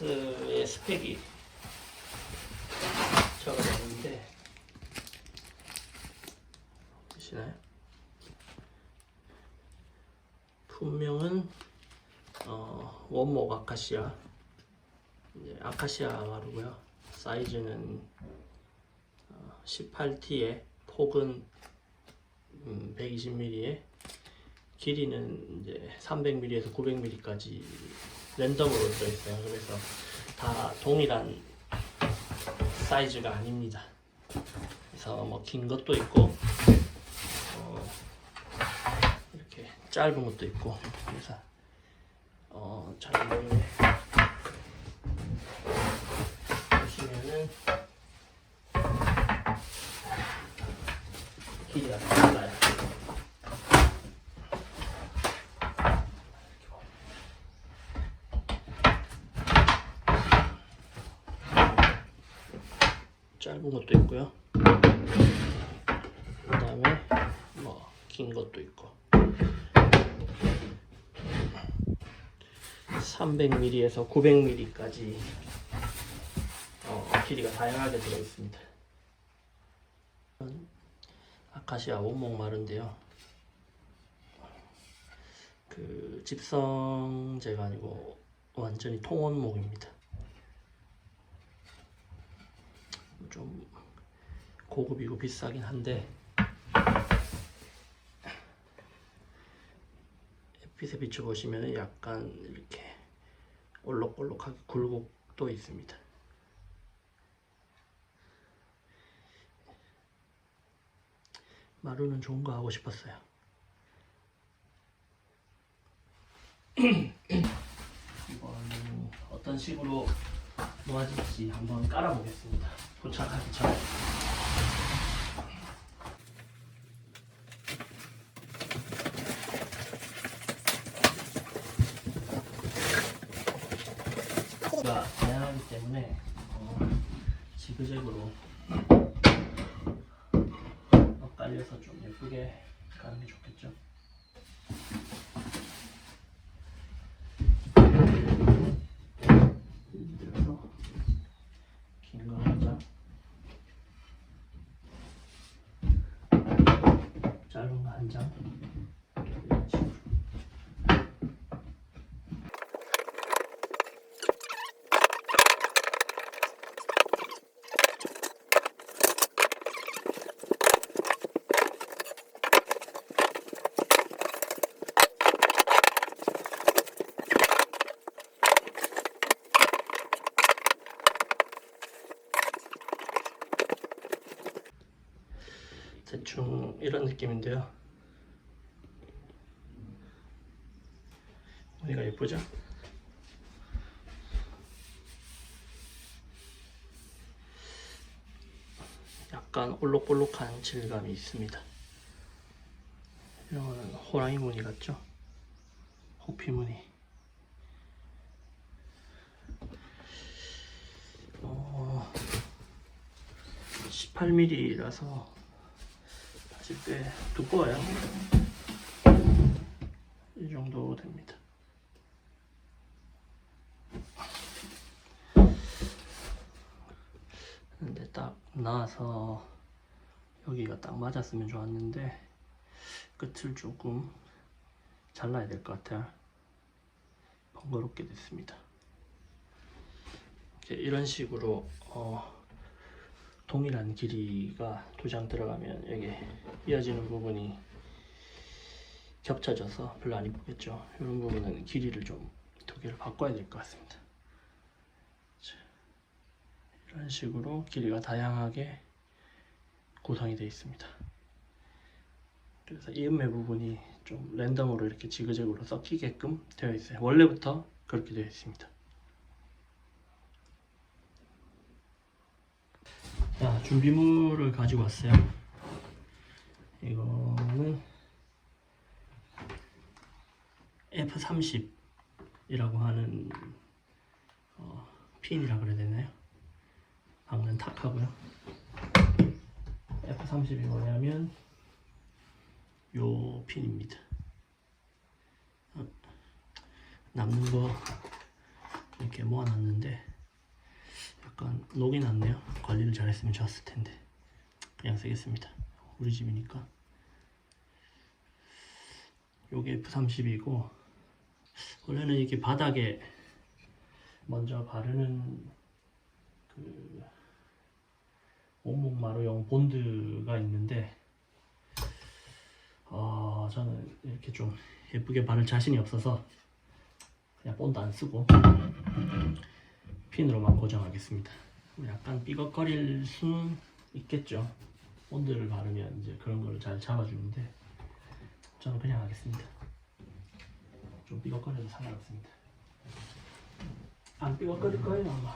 레퍼런스의 스펙이 적어졌는데 보시나요? 품명은 원목 아카시아, 이제 아카시아 마루고요. 사이즈는 18T에 폭은 120mm에 길이는 이제 300mm에서 900mm까지 랜덤으로 들어있어요. 그래서 다 동일한 사이즈가 아닙니다. 그래서 뭐 긴 것도 있고 이렇게 짧은 것도 있고, 그래서 잘 보이네. 보시면은 길이가 달라요. 짧은 것도 있고요. 그 다음에 뭐 긴 것도 있고 300mm에서 900mm까지 길이가 다양하게 들어있습니다. 아카시아 원목마루인데요. 그 집성제가 아니고 완전히 통원목입니다. 좀 고급이고 비싸긴 한데 햇빛에 비춰보시면 약간 이렇게 올록올록하게 굴곡도 있습니다. 마루는 좋은 거 하고 싶었어요. 이번 어떤 식으로 놓아질지 한번 깔아보겠습니다. 도착하기 전에. 가 다양하기 때문에 지그재그로 깔려서 좀 예쁘게 가는 게 좋겠죠. 그래서 긴 거 한 장, 짧은 거 한 장, 이런 식으로. 대충 이런 느낌인데요. 무늬가 예쁘죠? 약간 올록볼록한 질감이 있습니다. 이런 거는 호랑이 무늬 같죠? 호피 무늬. 18mm라서 사실 꽤 두꺼워요. 이 정도 됩니다. 근데 딱 나와서 여기가 딱 맞았으면 좋았는데 끝을 조금 잘라야 될 것 같아요. 번거롭게 됐습니다. 이런 식으로 동일한 길이가 두 장 들어가면 여기 이어지는 부분이 겹쳐져서 별로 안 이쁘겠죠. 이런 부분은 길이를 좀 두 개를 바꿔야 될 것 같습니다. 자, 이런 식으로 길이가 다양하게 구성이 되어 있습니다. 그래서 이음매 부분이 좀 랜덤으로 이렇게 지그재그로 섞이게끔 되어 있어요. 원래부터 그렇게 되어 있습니다. 자, 준비물을 가지고 왔어요. 이거는 F30이라고 하는 핀이라 그래야 되나요? 박는 탁하고요. F30이 뭐냐면 요 핀입니다. 남는 거 이렇게 모아놨는데 약간 녹이 났네요. 관리를 잘했으면 좋았을 텐데 그냥 쓰겠습니다. 우리 집이니까. 요게 F30이고 원래는 이렇게 바닥에 먼저 바르는 그 원목마루용 본드가 있는데 저는 이렇게 좀 예쁘게 바를 자신이 없어서 그냥 본드 안 쓰고 핀으로만 고정하겠습니다. 약간 삐걱거릴 수는 있겠죠. 본드를 바르면 이제 그런 걸 잘 잡아주는데 저는 그냥 하겠습니다. 좀 삐걱거려도 상관없습니다. 안 삐걱거릴 거예요 아마.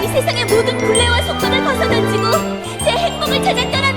이 세상의 모든 굴레와 속박을 벗어던지고 제 행복을 찾아 떠나